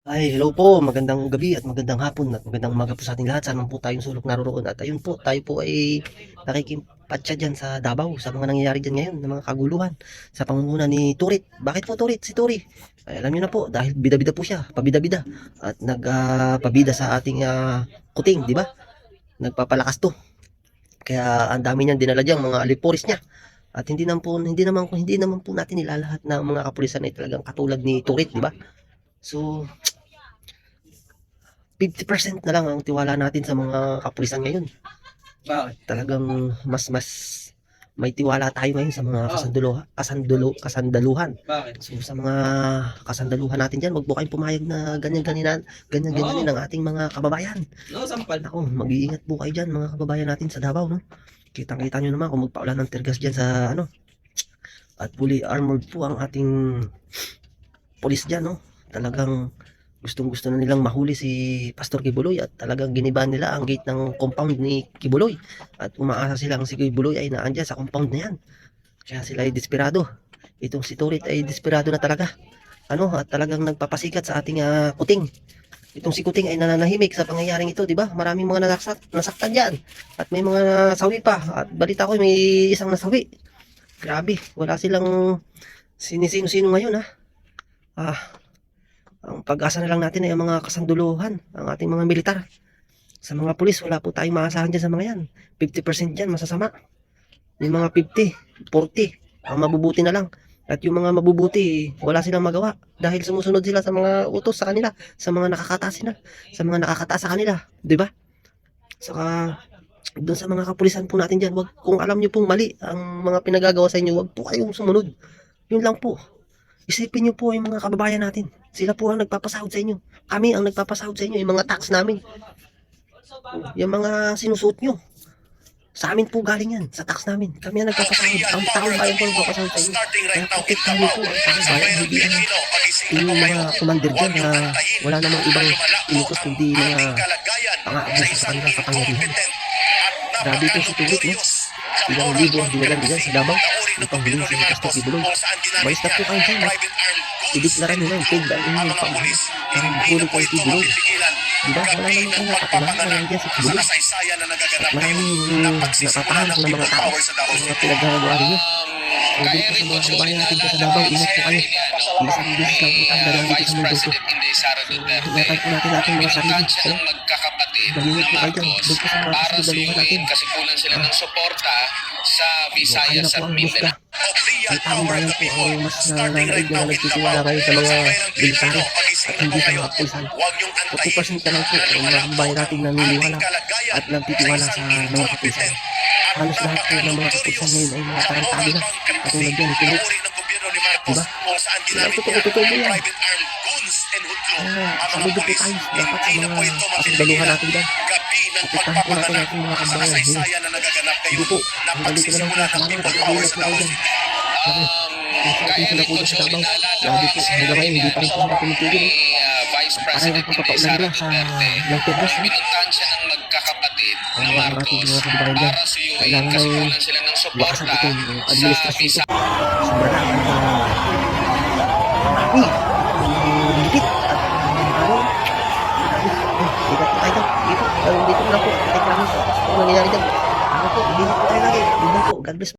Ay, hello po. Magandang gabi at magandang hapon at magandang umaga po sa ating lahat. Saan man po tayong sulok naroroon. At ayun po, tayo po ay nakikipatsa dyan sa Davao sa mga nangyayari dyan ngayon, ng mga kaguluhan sa pangunguna ni Turit. Bakit po Turit? Si Turi. Ay, alam niyo na po, dahil bida-bida po siya, pabida-bida. At nagpabida sa ating kuting, di ba? Nagpapalakas to. Kaya ang dami niyang dinala dyan, mga aliporis niya. At hindi naman po natin nilalahat na mga kapulisan ay talagang katulad ni Turit, di ba? So, 50% na lang ang tiwala natin sa mga kapulisan ngayon. Bakit? Talagang mas may tiwala tayo ngayon sa mga kasandaluhan. Bakit? So sa mga kasandaluhan natin diyan, wag po kayong pumayag na ganyan ang ating mga kababayan. No, sampal. Ako, mag-iingat po kayo diyan mga kababayan natin sa Davao, no. Kitang-kita niyo naman kung magpaulan ng tear gas diyan sa ano. At fully armored po ang ating pulis diyan, no. Talagang gustong-gusto na nilang mahuli si Pastor Kibuloy at talagang ginibahan nila ang gate ng compound ni Kibuloy at umaasa silang si Kibuloy ay naandyan sa compound na yan. Kaya sila ay desperado. Itong si Turit ay desperado na talaga. At talagang nagpapasikat sa ating kuting. Itong si Kuting ay nananahimik sa pangyayaring ito, di ba? Maraming mga nasaktan diyan. At may mga nasawi pa. At balita ko may isang nasawi. Grabe, wala silang sinisino-sino ngayon ha. Ang pag-asa na lang natin ay ang mga kasanduluhan, ang ating mga militar. Sa mga pulis, wala po tayong maasahan dyan sa mga yan. 50% dyan, masasama. Yung mga 50, 40, ang mabubuti na lang. At yung mga mabubuti, wala silang magawa. Dahil sumusunod sila sa mga utos sa kanila, sa mga nakakataas sa kanila. Diba? Saka, doon sa mga kapulisan po natin dyan, kung alam nyo pong mali ang mga pinagagawa sa inyo, wag po kayong sumunod. Yun lang po. Isipin niyo po yung mga kababayan natin. Sila po ang nagpapasahod sa inyo. Kami ang nagpapasahod sa inyo. Yung mga tax namin. Yung mga sinusuot nyo. Sa amin po galing yan. Sa tax namin. Kami ang nagpapasahod. Ang taong bayan po ang nagpapasahod sa inyo. Kaya protektahan niyo po ang taong bayan. Hindi yung mga commander dyan na wala namang ibang inutos kundi mga pang-aabuso sa kanilang kapangyarihan. Grabe po si Tulit, no? Ilang libo ang dinalan dyan sa Davao. Yung panghuling si Pastor Kibuloy. Malis na po kayo dyan, no? Ideklara nyo na yung paid ang inyong pag-uwi. Parang hulog kayo Kibuloy. Diba? Wala naman kayo nakapanahan na nandiyan si Kibuloy. At maraming napapahanak ng mga tao sa mga pinagagawa rin nyo. So dito sa mga kabayan natin sa Davao, ingat po kayo. Isang beses lang po tayo dadaan dito sa mundo ko. Ingatan po natin ating mga sarili. Malingat po kayo dyan. Doon po sa mga kasundaluhan natin. Kasi kulang sila ng suporta sa Visayas at Mindanao. Ang taong bayan po ang mas nananaig na nagtitiwala kayo sa mga military at hindi sa mga kapulisan. 40% na lang po ang mga kabayan natin naniniwala at nagtitiwala sa mga kapulisan. Halos lahat po ng mga kapulisan ngayon ay mga tarantado na. Katulad yan, Tulit. Diba? Kaya totoo po yan. Saludo po tayo dapat sa mga kasundaluhan natin dyan. Ipagtahan po natin ating mga kabayan. Hindi po, ang balik na lang po. Salamat at pag-iingat po kayo dyan. Sabi, kung sila po dyan sa Davao. Grabe po, hanggang ngayon, hindi pa rin po sila tumitigil. Parang ang pagpapaulan nila sa Lantegas. Pinuntahan siya ng magkakapatid na Ang ating Marcos mga kabayan dyan. para suyuin Kailangan kasi ng kulang sila ng suporta lakasan itong sa administrasyon ito. Visayas. Sobrang marami. Lipit at ano. Dito po tayo. Dito na po. Ay, promise. Ano nangyayari dyan? Ano po, hindi po tayo lagi. Hindi po. God bless.